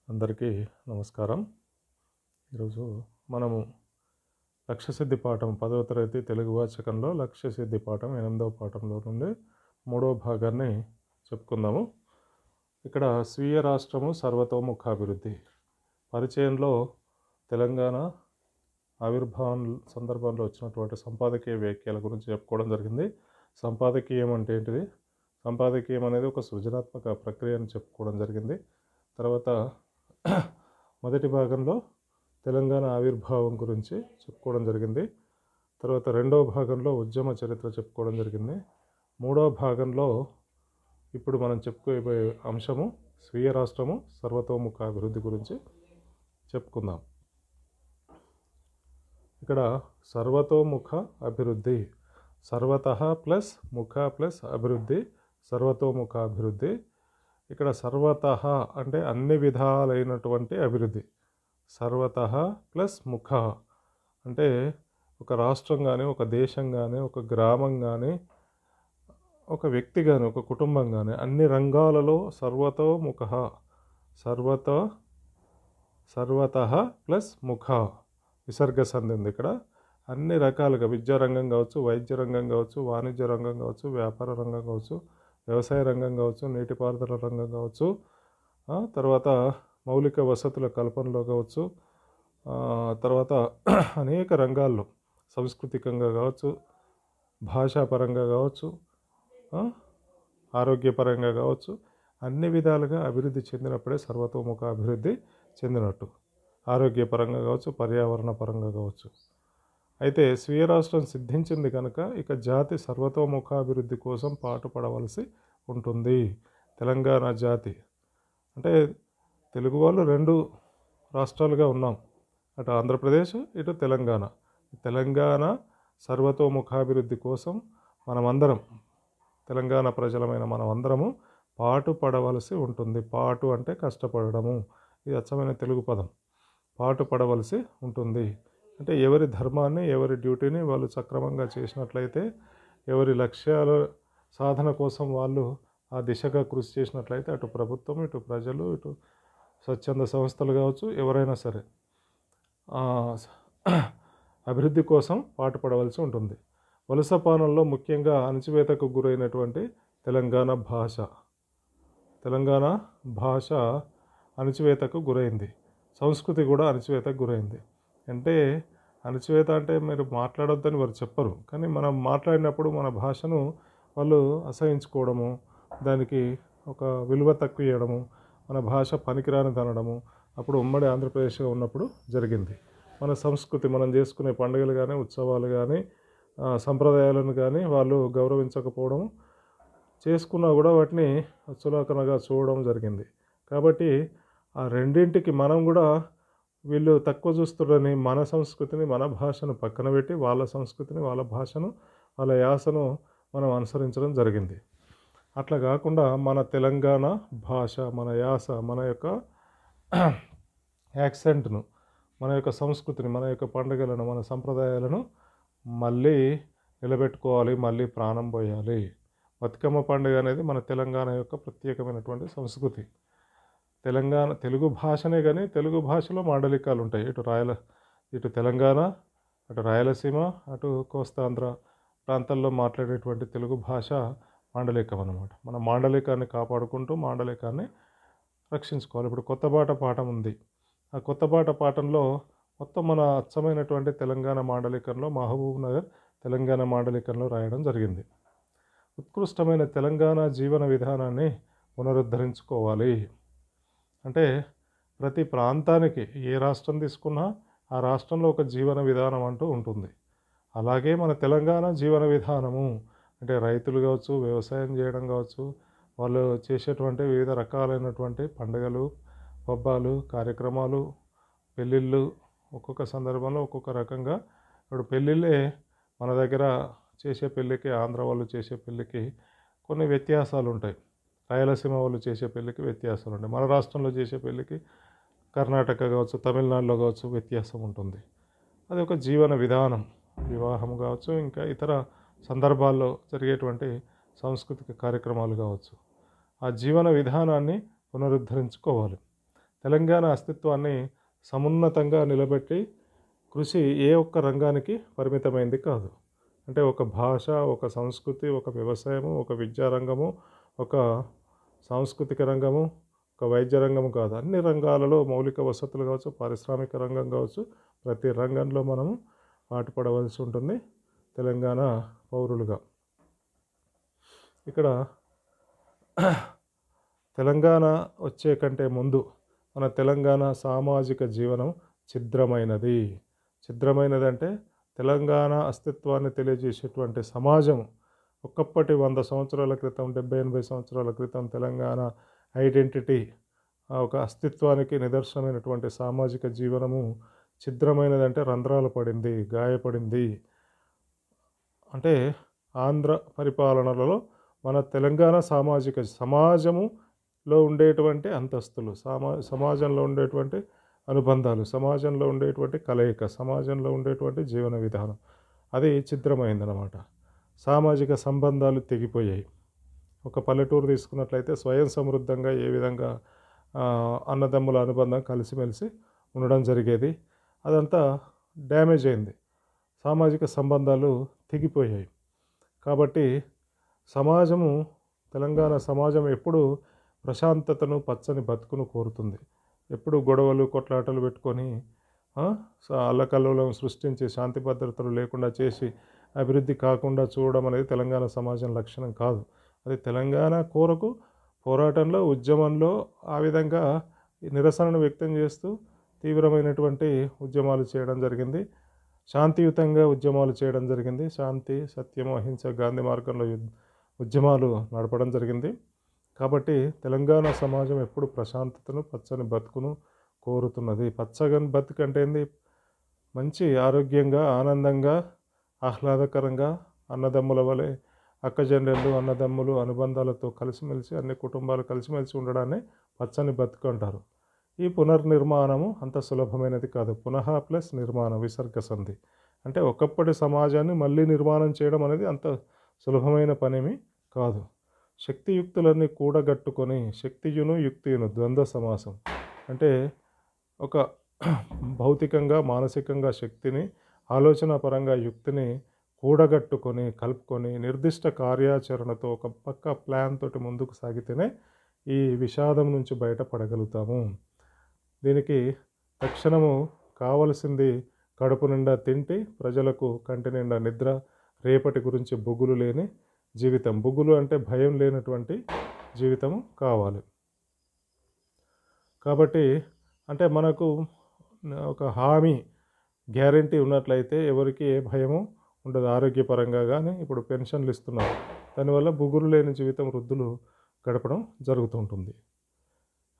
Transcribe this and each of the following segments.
అందరికీ నమస్కారం. ఈరోజు మనము లక్ష్యసిద్ధి పాఠం 10వ తరగతి తెలుగు వాచకంలో లక్ష్యసిద్ధి పాఠం 8వ పాఠంలో నుండి 3వ భాగాన్ని చెప్పుకుందాము. ఇక్కడ స్వీయ రాష్ట్రము సర్వతోముఖాభివృద్ధి పరిచయంలో తెలంగాణ ఆవిర్భావం సందర్భంలో వచ్చినటువంటి సంపాదకీయ వ్యాఖ్యల గురించి చెప్పుకోవడం జరిగింది. సంపాదకీయం అంటే ఏంటిది? సంపాదకీయం అనేది ఒక సృజనాత్మక ప్రక్రియ అని చెప్పుకోవడం జరిగింది. తర్వాత మొదటి భాగంలో తెలంగాణ ఆవిర్భావం గురించి చెప్పుకోవడం జరిగింది. తర్వాత రెండవ భాగంలో ఉద్యమ చరిత్ర చెప్పుకోవడం జరిగింది. మూడవ భాగంలో ఇప్పుడు మనం చెప్పుకోబోయే అంశము స్వీయ రాష్ట్రము సర్వతోముఖ అభివృద్ధి గురించి చెప్పుకుందాం. ఇక్కడ సర్వతోముఖ అభివృద్ధి, సర్వతః ప్లస్ ముఖ ప్లస్ అభివృద్ధి, సర్వతోముఖ అభివృద్ధి. ఇక్కడ సర్వతః అంటే అన్ని విధాలైనటువంటి అభివృద్ధి, సర్వతః ప్లస్ ముఖ అంటే ఒక రాష్ట్రం కానీ, ఒక దేశం కానీ, ఒక గ్రామం కానీ, ఒక వ్యక్తి కానీ, ఒక కుటుంబం కానీ అన్ని రంగాలలో సర్వతోముఖ, సర్వతః ప్లస్ ముఖ విసర్గ సంధి ఉంది. ఇక్కడ అన్ని రకాలుగా విద్యా రంగం కావచ్చు, వైద్య రంగం కావచ్చు, వాణిజ్య రంగం కావచ్చు, వ్యాపార రంగం కావచ్చు, వ్యవసాయ రంగం కావచ్చు, నీటిపారుదల రంగం కావచ్చు, తర్వాత మౌలిక వసతుల కల్పనలో కావచ్చు, తర్వాత అనేక రంగాల్లో సాంస్కృతికంగా కావచ్చు, భాషాపరంగా కావచ్చు, ఆరోగ్యపరంగా కావచ్చు, అన్ని విధాలుగా అభివృద్ధి చెందినప్పుడే సర్వతోముఖ అభివృద్ధి చెందినట్టు. ఆరోగ్యపరంగా కావచ్చు, పర్యావరణ పరంగా కావచ్చు. అయితే స్వీయ రాష్ట్రం సిద్ధించింది కనుక ఇక జాతి సర్వతోముఖాభివృద్ధి కోసం పాటుపడవలసి ఉంటుంది. తెలంగాణ జాతి అంటే తెలుగు వాళ్ళు 2 రాష్ట్రాలుగా ఉన్నాం, అటు ఆంధ్రప్రదేశ్ ఇటు తెలంగాణ. తెలంగాణ సర్వతోముఖాభివృద్ధి కోసం మనమందరం, తెలంగాణ ప్రజలమైన మనమందరము పాటుపడవలసి ఉంటుంది. పాటు అంటే కష్టపడము, ఇది అచ్చమైన తెలుగు పదం. పాటుపడవలసి ఉంటుంది అంటే ఎవరి ధర్మాన్ని, ఎవరి డ్యూటీని వాళ్ళు సక్రమంగా చేసినట్లయితే, ఎవరి లక్ష్యాల సాధన కోసం వాళ్ళు ఆ దిశగా కృషి చేసినట్లయితే అటు ప్రభుత్వం, ఇటు ప్రజలు, ఇటు స్వచ్ఛంద సంస్థలు కావచ్చు, ఎవరైనా సరే అభివృద్ధి కోసం పాటుపడవలసి ఉంటుంది. వలస పాలనలో ముఖ్యంగా అణచివేతకు గురైనటువంటి తెలంగాణ భాష అణచివేతకు గురైంది. సంస్కృతి కూడా అణచివేతకు గురైంది. అంటే అణచివేత అంటే మీరు మాట్లాడొద్దని వారు చెప్పరు, కానీ మనం మాట్లాడినప్పుడు మన భాషను వాళ్ళు అసహించుకోవడము, దానికి ఒక విలువ తక్కువ ఇవ్వడము, మన భాష పనికిరానిది అనడము అప్పుడు ఉమ్మడి ఆంధ్రప్రదేశ్గా ఉన్నప్పుడు జరిగింది. మన సంస్కృతి, మనం చేసుకునే పండుగలు కానీ, ఉత్సవాలు కానీ, సంప్రదాయాలను కానీ వాళ్ళు గౌరవించకపోవడం, చేసుకున్నా కూడా వాటిని చులకనగా చూడడం జరిగింది. కాబట్టి ఆ రెండింటికి మనం కూడా వీళ్ళు తక్కువ చూస్తున్నారని మన సంస్కృతిని, మన భాషను పక్కన పెట్టి వాళ్ళ సంస్కృతిని, వాళ్ళ భాషను, వాళ్ళ యాసను మనం అనుసరించడం జరిగింది. అట్లా కాకుండా మన తెలంగాణ భాష, మన యాస, మన యొక్క యాక్సెంట్ను, మన యొక్క సంస్కృతిని, మన యొక్క పండుగలను, మన సంప్రదాయాలను మళ్ళీ నిలబెట్టుకోవాలి, మళ్ళీ ప్రాణం పోయాలి. బతుకమ్మ పండుగ అనేది మన తెలంగాణ యొక్క ప్రత్యేకమైనటువంటి సంస్కృతి. తెలుగు భాషనే కానీ తెలుగు భాషలో మాండలికాలు ఉంటాయి. ఇటు తెలంగాణ, అటు రాయలసీమ, అటు కోస్తాంధ్ర ప్రాంతాల్లో మాట్లాడేటువంటి తెలుగు భాష మాండలికం అన్నమాట. మన మాండలికాన్ని కాపాడుకుంటూ మాండలికాన్ని రక్షించుకోవాలి. ఇప్పుడు కొత్తబాట పాఠం ఉంది. ఆ కొత్తబాట పాఠంలో మొత్తం మన అచ్చమైనటువంటి తెలంగాణ మాండలికంలో, మహబూబ్ నగర్ తెలంగాణ మాండలికంలో రాయడం జరిగింది. ఉత్కృష్టమైన తెలంగాణ జీవన విధానాన్ని పునరుద్ధరించుకోవాలి. అంటే ప్రతి ప్రాంతానికి ఏ రాష్ట్రం తీసుకున్నా ఆ రాష్ట్రంలో ఒక జీవన విధానం అంటూ ఉంటుంది. అలాగే మన తెలంగాణ జీవన విధానము అంటే రైతులు కావచ్చు, వ్యవసాయం చేయడం కావచ్చు, వాళ్ళు చేసేటువంటి వివిధ రకాలైనటువంటి పండుగలు, పబ్బాలు, కార్యక్రమాలు, పెళ్ళిళ్ళు, ఒక్కొక్క సందర్భంలో ఒక్కొక్క రకంగా. ఇప్పుడు పెళ్ళిళ్ళే మన దగ్గర చేసే పెళ్ళికి, ఆంధ్ర వాళ్ళు చేసే పెళ్ళికి కొన్ని వ్యత్యాసాలు ఉంటాయి. రాయలసీమ వాళ్ళు చేసే పెళ్ళికి వ్యత్యాసాలు ఉంటాయి. మన రాష్ట్రంలో చేసే పెళ్ళికి కర్ణాటక కావచ్చు, తమిళనాడులో కావచ్చు వ్యత్యాసం ఉంటుంది. అది ఒక జీవన విధానం. వివాహం కావచ్చు, ఇంకా ఇతర సందర్భాల్లో జరిగేటువంటి సాంస్కృతిక కార్యక్రమాలు కావచ్చు, ఆ జీవన విధానాన్ని పునరుద్ధరించుకోవాలి. తెలంగాణ అస్తిత్వాన్ని సమున్నతంగా నిలబెట్టి కృషి ఏ ఒక్క రంగానికి పరిమితమైంది కాదు. అంటే ఒక భాష, ఒక సంస్కృతి, ఒక వ్యవసాయము, ఒక విద్యారంగము, ఒక సాంస్కృతిక రంగము, ఒక వైద్య రంగము కాదు. అన్ని రంగాలలో మౌలిక వసతులు కావచ్చు, పారిశ్రామిక రంగం కావచ్చు, ప్రతి రంగంలో మనము పాటుపడవలసి ఉంటుంది తెలంగాణ పౌరులుగా. ఇక్కడ తెలంగాణ వచ్చే కంటే ముందు మన తెలంగాణ సామాజిక జీవనం ఛిద్రమైనది. ఛిద్రమైనది అంటే తెలంగాణ అస్తిత్వాన్ని తెలియజేసేటువంటి సమాజం ఒకప్పటి 100 సంవత్సరాల క్రితం, 70-80 సంవత్సరాల క్రితం తెలంగాణ ఐడెంటిటీ, ఒక అస్తిత్వానికి నిదర్శనమైనటువంటి సామాజిక జీవనము ఛిద్రమైనది. అంటే రంధ్రాలు పడింది, గాయపడింది. అంటే ఆంధ్ర పరిపాలనలలో మన తెలంగాణ సమాజంలో ఉండేటువంటి అంతస్తులు, సమాజంలో ఉండేటువంటి అనుబంధాలు, సమాజంలో ఉండేటువంటి కలయిక, సమాజంలో ఉండేటువంటి జీవన విధానం అది ఛిద్రమైందనమాట. సామాజిక సంబంధాలు తెగిపోయాయి. ఒక పల్లెటూరు తీసుకున్నట్లయితే స్వయం సమృద్ధంగా ఏ విధంగా అన్నదమ్ముల అనుబంధం కలిసిమెలిసి ఉండడం జరిగేది, అదంతా డ్యామేజ్ అయింది. సామాజిక సంబంధాలు తెగిపోయాయి. కాబట్టి తెలంగాణ సమాజం ఎప్పుడు ప్రశాంతతను, పచ్చని బతుకును కోరుతుంది. ఎప్పుడు గొడవలు, కొట్లాటలు పెట్టుకొని అల్లకల్లోలం సృష్టించి శాంతి భద్రతలు లేకుండా చేసి అభివృద్ధి కాకుండా చూడడం అనేది తెలంగాణ సమాజం లక్షణం కాదు. అది తెలంగాణ కోరకు పోరాటంలో, ఉద్యమంలో ఆ విధంగా నిరసనను వ్యక్తం చేస్తూ తీవ్రమైనటువంటి ఉద్యమాలు చేయడం జరిగింది. శాంతియుతంగా ఉద్యమాలు చేయడం జరిగింది. శాంతి, సత్యం, అహింస, గాంధీ మార్గంలో ఉద్యమాలు నడపడం జరిగింది. కాబట్టి తెలంగాణ సమాజం ఎప్పుడు ప్రశాంతతను, పచ్చని బతుకును కోరుతున్నది. పచ్చని బతుకు అంటే ఏంది? మంచి ఆరోగ్యంగా, ఆనందంగా, ఆహ్లాదకరంగా, అన్నదమ్ముల వలె అక్కజెండెళ్ళు, అన్నదమ్ములు అనుబంధాలతో కలిసిమెలిసి అన్ని కుటుంబాలు కలిసిమెలిసి ఉండడాన్ని పచ్చని బతుకు అంటారు. ఈ పునర్నిర్మాణము అంత సులభమైనది కాదు. పునః ప్లస్ నిర్మాణం, విసర్గ సంధి. అంటే ఒకప్పటి సమాజాన్ని మళ్ళీ నిర్మాణం చేయడం అనేది అంత సులభమైన పనేమి కాదు. శక్తియుక్తులన్నీ కూడగట్టుకొని, శక్తియును యుక్తియును ద్వంద్వ సమాసం. అంటే ఒక భౌతికంగా, మానసికంగా శక్తిని, ఆలోచన పరంగా యుక్తిని కూడగట్టుకొని, కలుపుకొని నిర్దిష్ట కార్యాచరణతో ఒక పక్క ప్లాన్ తోటి ముందుకు సాగితేనే ఈ విషాదం నుంచి బయటపడగలుగుతాము. దీనికి తక్షణము కావలసింది కడుపు నిండా తిండి, ప్రజలకు కంటి నిండా నిద్ర, రేపటి గురించి బుగులు లేని జీవితం. బుగులు అంటే భయం లేనటువంటి జీవితము కావాలి. కాబట్టి అంటే మనకు ఒక హామీ, గ్యారంటీ ఉన్నట్లయితే ఎవరికి ఏ భయము ఉండదు. ఆరోగ్యపరంగా కానీ ఇప్పుడు పెన్షన్లు ఇస్తున్నారు, దానివల్ల బుగులు లేని జీవితం వృద్ధులు గడపడం జరుగుతుంటుంది.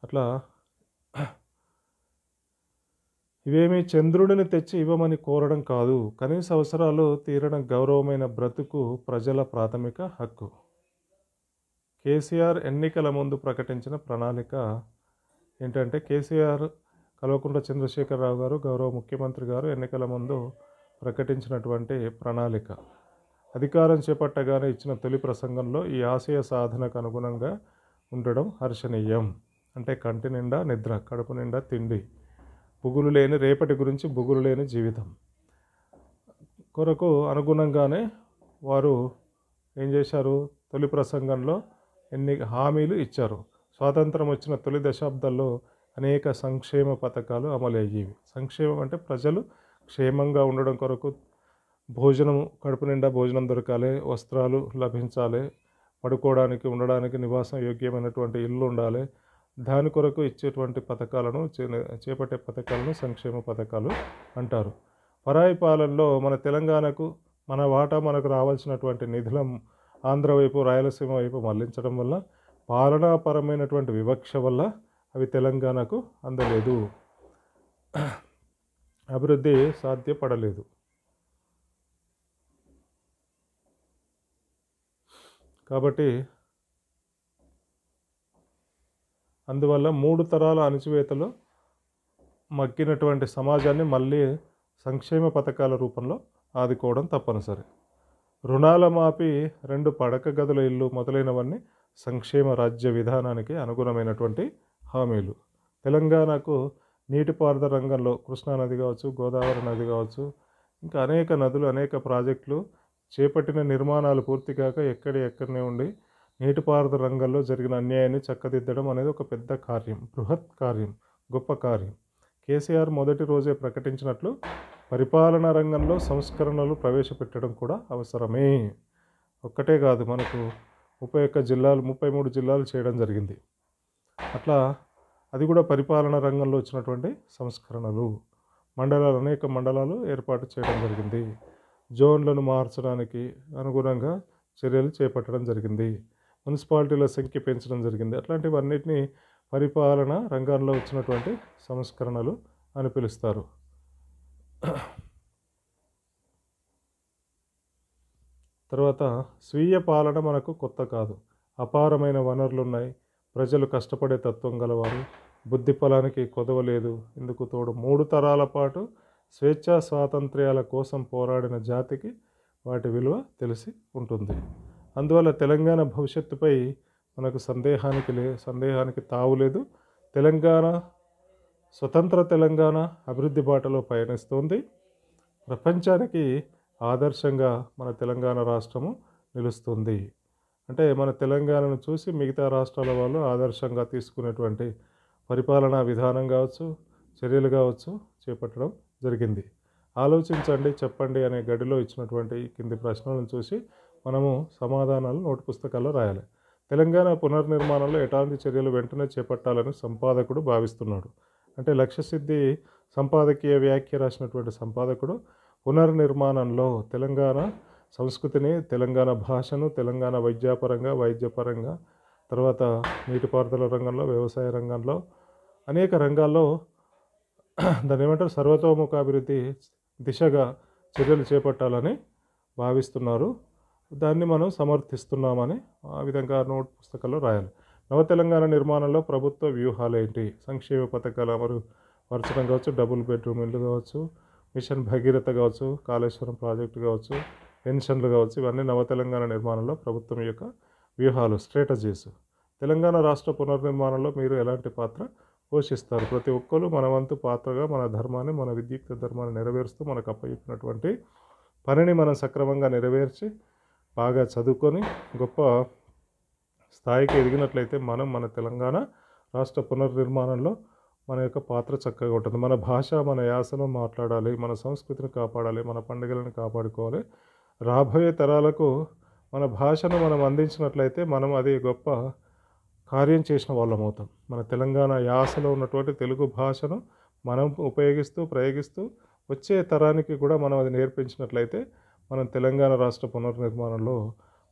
అట్లా ఇవేమీ చంద్రుడిని తెచ్చి ఇవ్వమని కోరడం కాదు. కనీస అవసరాలు తీరడం గౌరవమైన బ్రతుకు ప్రజల ప్రాథమిక హక్కు. కేసీఆర్ ఎన్నికల ముందు ప్రకటించిన ప్రణాళిక ఏంటంటే, కేసీఆర్ కల్వకుంట్ల చంద్రశేఖరరావు గారు, గౌరవ ముఖ్యమంత్రి గారు ఎన్నికల ముందు ప్రకటించినటువంటి ప్రణాళిక, అధికారం చేపట్టగానే ఇచ్చిన తొలి ప్రసంగంలో ఈ ఆశయ సాధనకు అనుగుణంగా ఉండడం హర్షణీయం. అంటే కంటి నిండా నిద్ర, కడుపు నిండా తిండి, బుగులు లేని రేపటి గురించి బుగులు లేని జీవితం కొరకు అనుగుణంగానే వారు ఏం చేశారు? తొలి ప్రసంగంలో ఎన్ని హామీలు ఇచ్చారు. స్వాతంత్రం వచ్చిన తొలి దశాబ్దాల్లో అనేక సంక్షేమ పథకాలు అమలు అయ్యేవి. సంక్షేమం అంటే ప్రజలు క్షేమంగా ఉండడం కొరకు భోజనం, కడుపు నిండా భోజనం దొరకాలి, వస్త్రాలు లభించాలి, పడుకోవడానికి, ఉండడానికి నివాసం యోగ్యమైనటువంటి ఇల్లు ఉండాలి. దాని కొరకు ఇచ్చేటువంటి పథకాలను, చేపట్టే పథకాలను సంక్షేమ పథకాలు అంటారు. పరాయి పాలనలో మన తెలంగాణకు మన వాటా, మనకు రావాల్సినటువంటి నిధుల ఆంధ్ర వైపు, రాయలసీమ వైపు మళ్లించడం వల్ల, పాలనాపరమైనటువంటి వివక్ష వల్ల అవి తెలంగాణకు అందలేదు, అభివృద్ధి సాధ్యపడలేదు. కాబట్టి అందువల్ల 3 తరాల అణచివేతలో మగ్గినటువంటి సమాజాన్ని మళ్ళీ సంక్షేమ పథకాల రూపంలో ఆదుకోవడం తప్పనిసరి. రుణాల మాఫీ, 2 పడక గదుల ఇల్లు మొదలైనవన్నీ సంక్షేమ రాజ్య విధానానికి అనుగుణమైనటువంటి హామీలు. తెలంగాణకు నీటిపారుదల రంగంలో కృష్ణా నది కావచ్చు, గోదావరి నది కావచ్చు, ఇంకా అనేక నదులు, అనేక ప్రాజెక్టులు చేపట్టిన నిర్మాణాలు పూర్తి కాక ఎక్కడనే ఉండి నీటిపారుదల రంగంలో జరిగిన అన్యాయాన్ని చక్కదిద్దడం అనేది ఒక పెద్ద కార్యం, బృహత్ కార్యం, గొప్ప కార్యం. కేసీఆర్ మొదటి రోజే ప్రకటించినట్లు పరిపాలనా రంగంలో సంస్కరణలు ప్రవేశపెట్టడం కూడా అవసరమే. ఒక్కటే కాదు, మనకు 31 జిల్లాలు, 33 జిల్లాలు చేయడం జరిగింది. అట్లా అది కూడా పరిపాలనా రంగంలో వచ్చినటువంటి సంస్కరణలు. అనేక మండలాలు ఏర్పాటు చేయడం జరిగింది. జోన్లను మార్చడానికి అనుగుణంగా చర్యలు చేపట్టడం జరిగింది. మున్సిపాలిటీల సంఖ్య పెంచడం జరిగింది. అట్లాంటివన్నిటిని పరిపాలన రంగంలో వచ్చినటువంటి సంస్కరణలు అని పిలుస్తారు. తర్వాత స్వీయ పాలన మనకు కొత్త కాదు. అపారమైన వనరులు ఉన్నాయి, ప్రజలు కష్టపడే తత్వం గలవారు, బుద్ధి ఫలానికి కొదవలేదు. ఇందుకు తోడు 3 తరాల పాటు స్వేచ్ఛా స్వాతంత్ర్యాల కోసం పోరాడిన జాతికి వాటి విలువ తెలిసి ఉంటుంది. అందువల్ల తెలంగాణ భవిష్యత్తుపై మనకు సందేహానికి తావులేదు. తెలంగాణ, స్వతంత్ర తెలంగాణ అభివృద్ధి బాటలో పయనిస్తోంది. ప్రపంచానికి ఆదర్శంగా మన తెలంగాణ రాష్ట్రము నిలుస్తుంది. అంటే మన తెలంగాణను చూసి మిగతా రాష్ట్రాల వాళ్ళు ఆదర్శంగా తీసుకునేటువంటి పరిపాలనా విధానం కావచ్చు, చర్యలు కావచ్చు చేపట్టడం జరిగింది. ఆలోచించండి, చెప్పండి అనే గడిలో ఇచ్చినటువంటి కింది ప్రశ్నలను చూసి మనము సమాధానాలు నోటు పుస్తకాల్లో రాయాలి. తెలంగాణ పునర్నిర్మాణంలో ఎలాంటి చర్యలు వెంటనే చేపట్టాలని సంపాదకుడు భావిస్తున్నాడు. అంటే లక్ష్యసిద్ధి సంపాదకీయ వ్యాఖ్య రాసినటువంటి సంపాదకుడు పునర్నిర్మాణంలో తెలంగాణ సంస్కృతిని, తెలంగాణ భాషను, తెలంగాణ వైద్యపరంగా, తర్వాత నీటిపారుదల రంగంలో, వ్యవసాయ రంగంలో, అనేక రంగాల్లో దాన్ని ఏమంటారు సర్వతోముఖాభివృద్ధి దిశగా చర్యలు చేపట్టాలని భావిస్తున్నారు. దాన్ని మనం సమర్థిస్తున్నామని ఆ విధంగా నోట్ పుస్తకాల్లో రాయాలి. నవతెలంగాణ నిర్మాణంలో ప్రభుత్వ వ్యూహాలు ఏంటి? సంక్షేమ పథకాలు అమలుపరచడం కావచ్చు, డబుల్ బెడ్రూమ్ ఇల్లు కావచ్చు, మిషన్ భగీరథ కావచ్చు, కాళేశ్వరం ప్రాజెక్టు కావచ్చు, పెన్షన్లు కావచ్చు, ఇవన్నీ నవతెలంగాణ నిర్మాణంలో ప్రభుత్వం యొక్క వ్యూహాలు, స్ట్రాటజీస్. తెలంగాణ రాష్ట్ర పునర్నిర్మాణంలో మీరు ఎలాంటి పాత్ర పోషిస్తారు? ప్రతి ఒక్కరు మన వంతు పాత్రగా మన ధర్మాన్ని, మన విద్యుక్త ధర్మాన్ని నెరవేరుస్తూ మనకు అప్పచెప్పినటువంటి పనిని మనం సక్రమంగా నెరవేర్చి బాగా చదువుకొని గొప్ప స్థాయికి ఎదిగినట్లయితే మన తెలంగాణ రాష్ట్ర పునర్నిర్మాణంలో మన యొక్క పాత్ర చక్కగా ఉంటుంది. మన భాష, మన యాసను మాట్లాడాలి, మన సంస్కృతిని కాపాడాలి, మన పండుగలను కాపాడుకోవాలి. రాబోయే తరాలకు మన భాషను మనం అందించినట్లయితే మనం అది గొప్ప కార్యం చేసిన వాళ్ళం అవుతాం. మన తెలంగాణ యాసలో ఉన్నటువంటి తెలుగు భాషను మనం ప్రయోగిస్తూ వచ్చే తరానికి కూడా మనం అది నేర్పించినట్లయితే మనం తెలంగాణ రాష్ట్ర పునర్నిర్మాణంలో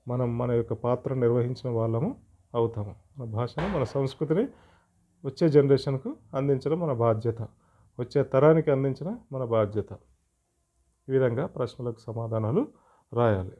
మన యొక్క పాత్ర నిర్వహించిన వాళ్ళము అవుతాము. మన భాషను, మన సంస్కృతిని వచ్చే జనరేషన్కు అందించడం మన బాధ్యత, వచ్చే తరానికి అందించడం మన బాధ్యత. ఈ విధంగా ప్రశ్నలకు సమాధానాలు రాయాలి.